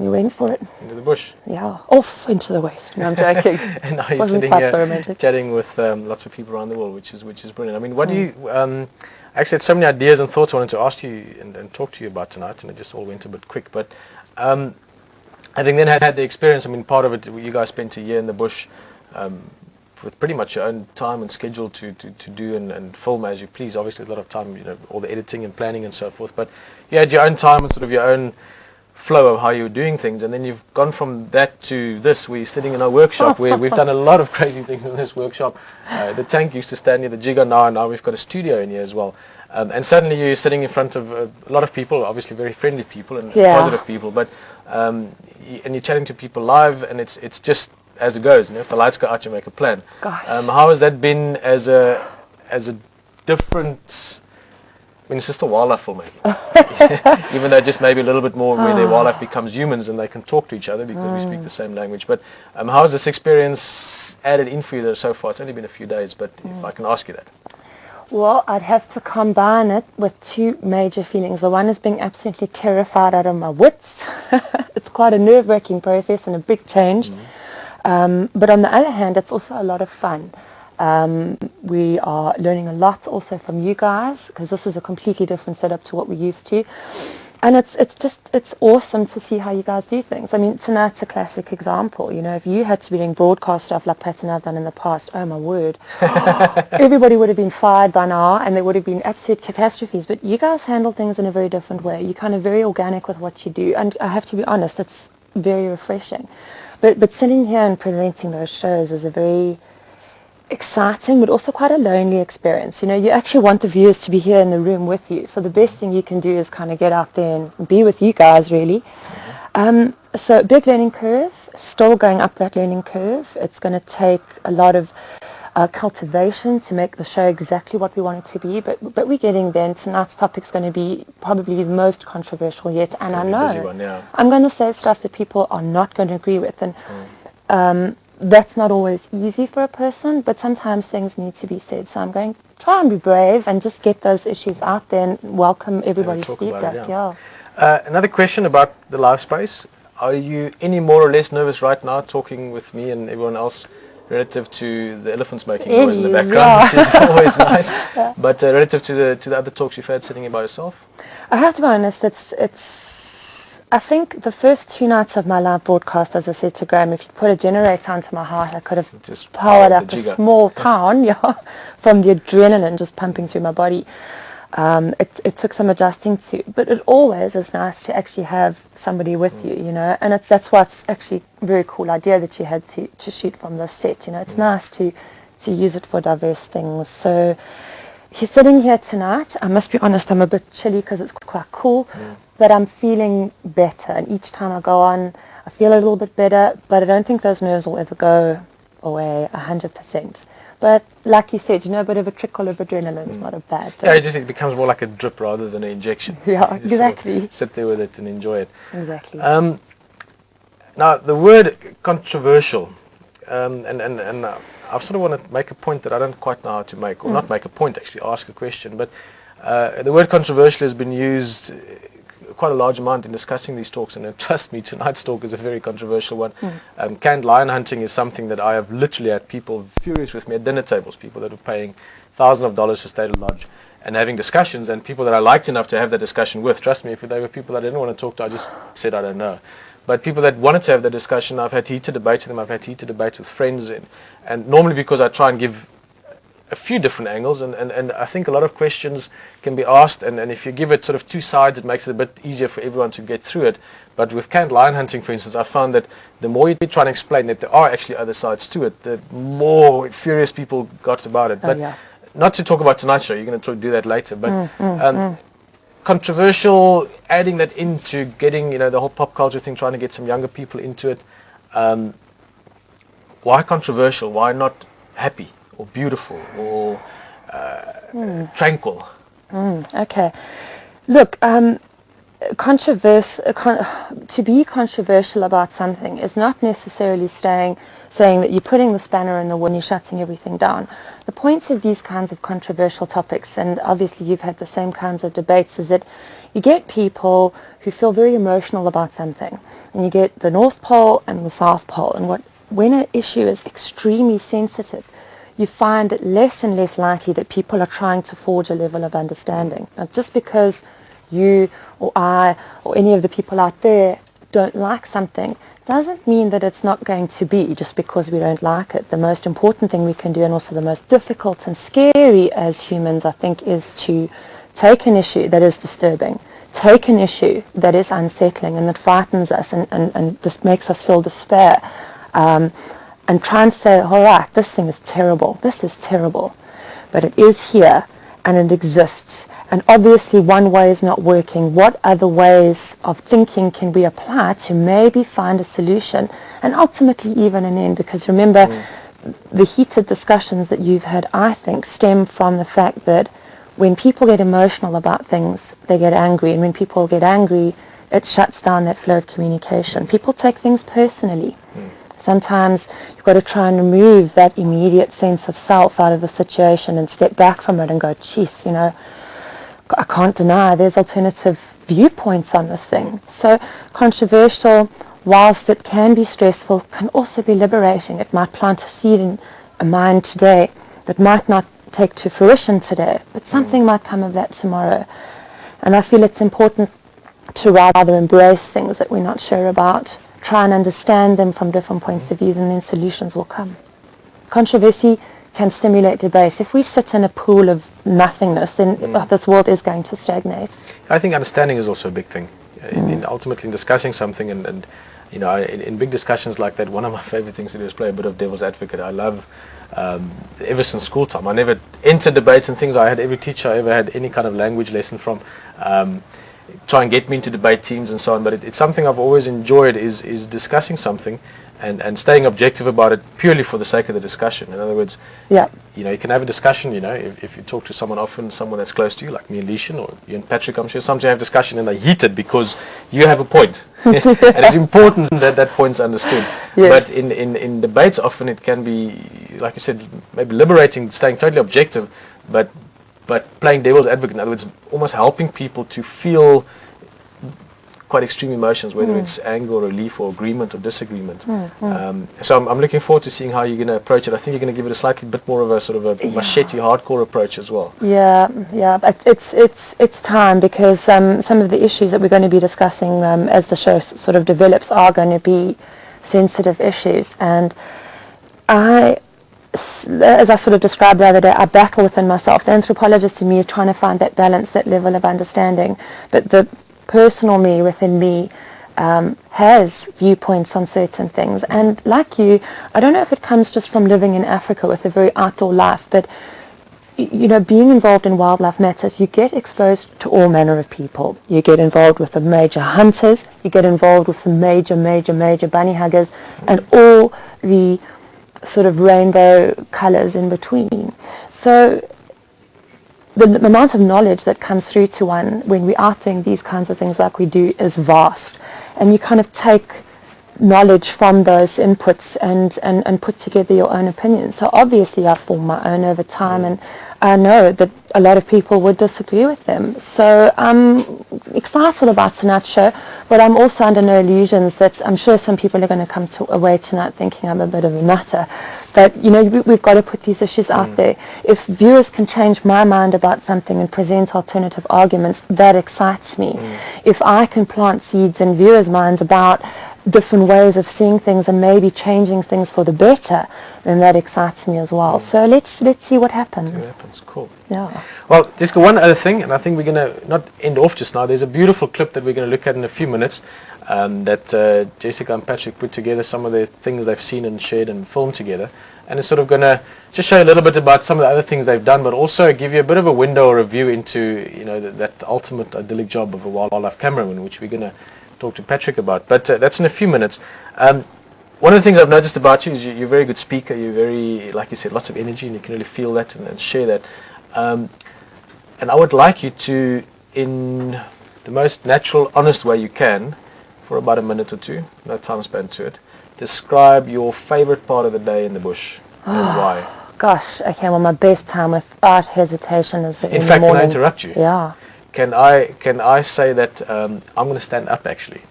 We went for it. Into the bush. Yeah, off into the west. No, I'm joking. And now you're Wasn't sitting quite here so romantic. chatting with lots of people around the world, which is brilliant. I mean, what do you... I actually had so many ideas and thoughts I wanted to ask you and talk to you about tonight, and it just all went a bit quick. But having then had the experience, I mean, part of it, you guys spent a year in the bush with pretty much your own time and schedule to do and film as you please. Obviously, a lot of time, you know, all the editing and planning and so forth. But you had your own time and sort of your own flow of how you were doing things, and then you've gone from that to this, where you're sitting in our workshop where we've done a lot of crazy things in this workshop. The tank used to stand near the jigger, now we've got a studio in here as well. And suddenly you're sitting in front of a lot of people, obviously very friendly people and positive people, but and you're chatting to people live, and it's just as it goes. You know, if the lights go out, you make a plan. How has that been as a different? I mean, it's just a wildlife filmmaking, even though just maybe a little bit more where their wildlife becomes humans and they can talk to each other because we speak the same language. But how has this experience added in for you so far? It's only been a few days, but if I can ask you that. Well, I'd have to combine it with two major feelings. The one is being absolutely terrified out of my wits. It's quite a nerve-wracking process and a big change. But on the other hand, it's also a lot of fun. We are learning a lot also from you guys, because this is a completely different setup to what we're used to. And it's awesome to see how you guys do things. I mean, tonight's a classic example. You know, if you had to be doing broadcast stuff like Pat and I've done in the past, oh my word, everybody would have been fired by now and there would have been absolute catastrophes. But you guys handle things in a very different way. You're kind of very organic with what you do. And I have to be honest, it's very refreshing. But sitting here and presenting those shows is a very exciting but also quite a lonely experience. You know, you actually want the viewers to be here in the room with you, so the best thing you can do is kind of get out there and be with you guys, really. So big learning curve, still going up that learning curve. It's going to take a lot of cultivation to make the show exactly what we want it to be, but we're getting there. And tonight's topic's going to be probably the most controversial yet, and I know I'm going to say stuff that people are not going to agree with, and that's not always easy for a person, but sometimes things need to be said. So I'm going to try and be brave and just get those issues out there and welcome everybody's feedback. Another question about the live space. Are you any more or less nervous right now talking with me and everyone else relative to the elephants making noise in the background, which is always nice, but relative to the other talks you've had sitting here by yourself? I have to be honest, I think the first 2 nights of my live broadcast, as I said to Graham, if you put a generator onto my heart, I could have just powered up a small town, from the adrenaline just pumping through my body. It took some adjusting to, but it always is nice to actually have somebody with you, you know, and that's what's actually a very cool idea that you had to shoot from the set, you know. It's nice to use it for diverse things. So you're sitting here tonight, I must be honest, I'm a bit chilly because it's quite cool, but I'm feeling better, and each time I go on, I feel a little bit better, but I don't think those nerves will ever go away 100%. But like you said, you know, a bit of a trickle of adrenaline is not a bad thing. Yeah, it becomes more like a drip rather than an injection. Yeah, exactly. Sort of sit there with it and enjoy it. Exactly. Now, the word controversial, and I sort of want to make a point that I don't quite know how to make, or not make a point, actually, ask a question. But the word controversial has been used quite a large amount in discussing these talks, and trust me, tonight's talk is a very controversial one. Canned lion hunting is something that I have literally had people furious with me at dinner tables, people that are paying thousands of dollars for stay at lodge and having discussions, and people that I liked enough to have that discussion with. Trust me, if they were people I didn't want to talk to, I just said I don't know. But people that wanted to have the discussion, I've had heated debates with them, I've had heated debates with friends, and normally because I try and give a few different angles, and I think a lot of questions can be asked, and if you give it sort of two sides, it makes it a bit easier for everyone to get through it. But with canned lion hunting, for instance, I found that the more you try and explain that there are actually other sides to it, the more furious people got about it. But not to talk about tonight's show, you're going to do that later, but controversial, adding that into getting, you know, the whole pop culture thing, trying to get some younger people into it. Why controversial? Why not happy or beautiful or tranquil? Okay. Look, to be controversial about something is not necessarily saying that you're putting the spanner in the wood and you're shutting everything down. The point of these kinds of controversial topics, and obviously you've had the same kinds of debates, is that you get people who feel very emotional about something, and you get the North Pole and the South Pole, and when an issue is extremely sensitive, you find it less and less likely that people are trying to forge a level of understanding. Now, just because you or I or any of the people out there don't like something doesn't mean that it's not going to be just because we don't like it. The most important thing we can do, and also the most difficult and scary as humans, I think, is to take an issue that is disturbing, take an issue that is unsettling and that frightens us and this makes us feel despair, and try and say, all right, this thing is terrible, this is terrible, but it is here and it exists. And obviously one way is not working. What other ways of thinking can we apply to maybe find a solution and ultimately even an end? Because remember, the heated discussions that you've had, I think, stem from the fact that when people get emotional about things, they get angry. And when people get angry, it shuts down that flow of communication. People take things personally. Sometimes you've got to try and remove that immediate sense of self out of the situation and step back from it and go, geez, you know, I can't deny there's alternative viewpoints on this thing. So controversial, whilst it can be stressful, can also be liberating. It might plant a seed in a mind today that might not take to fruition today, but something might come of that tomorrow. And I feel it's important to rather embrace things that we're not sure about, try and understand them from different points of view, and then solutions will come. Controversy can stimulate debate. If we sit in a pool of nothingness, then this world is going to stagnate. I think understanding is also a big thing. Ultimately, in discussing something, and you know, in big discussions like that, one of my favorite things to do is play a bit of devil's advocate. I love, ever since school time, I never entered debates and things. I had every teacher I ever had any kind of language lesson from, try and get me into debate teams and so on. But it's something I've always enjoyed is discussing something and staying objective about it purely for the sake of the discussion. In other words, you know, you can have a discussion, you know, if you talk to someone often, someone that's close to you, like me and Leishan, or you and Patrick, I'm sure sometimes you have discussion and they're heated because you have a point. And it's important that that point's understood. Yes. But in debates, often it can be, like you said, maybe liberating, staying totally objective, but playing devil's advocate. In other words, almost helping people to feel quite extreme emotions, whether it's anger or relief or agreement or disagreement. So I'm looking forward to seeing how you're going to approach it. I think you're going to give it a slightly bit more of a sort of a machete hardcore approach as well. Yeah, but it's time, because some of the issues that we're going to be discussing as the show sort of develops are going to be sensitive issues, and as I sort of described the other day, I battle within myself. The anthropologist in me is trying to find that balance, that level of understanding, but the personal me within me has viewpoints on certain things. And like you, I don't know if it comes just from living in Africa with a very outdoor life, but you know, being involved in wildlife matters. You get exposed to all manner of people. You get involved with the major hunters, you get involved with the major bunny huggers, and all the sort of rainbow colors in between. So the amount of knowledge that comes through to one when we're out doing these kinds of things like we do is vast, and you kind of take knowledge from those inputs and put together your own opinions. So obviously I've formed my own over time, and I know that a lot of people would disagree with them. So I'm excited about tonight's show, but I'm also under no illusions that I'm sure some people are going to come away tonight thinking I'm a bit of a nutter. But, you know, we've got to put these issues out there. If viewers can change my mind about something and present alternative arguments, that excites me. If I can plant seeds in viewers' minds about different ways of seeing things and maybe changing things for the better, then that excites me as well. So let's see what happens. See what happens. Cool. Yeah. Well, just one other thing, and I think we're going to not end off just now. There's a beautiful clip that we're going to look at in a few minutes that Jessica and Patrick put together, some of the things they've seen and shared and filmed together. And it's sort of going to just show a little bit about some of the other things they've done, but also give you a bit of a window or a view into, you know, that ultimate idyllic job of a wildlife cameraman, which we're going to talk to Patrick about. But that's in a few minutes. One of the things I've noticed about you is you're a very good speaker. You're very, like you said, lots of energy, and you can really feel that and share that. And I would like you to, in the most natural, honest way you can, for about a minute or two, no time span to it, describe your favorite part of the day in the bush and why. Gosh, okay, well, my best time without hesitation is the in fact, morning. can I interrupt you? Yeah. can I say that I'm going to stand up actually?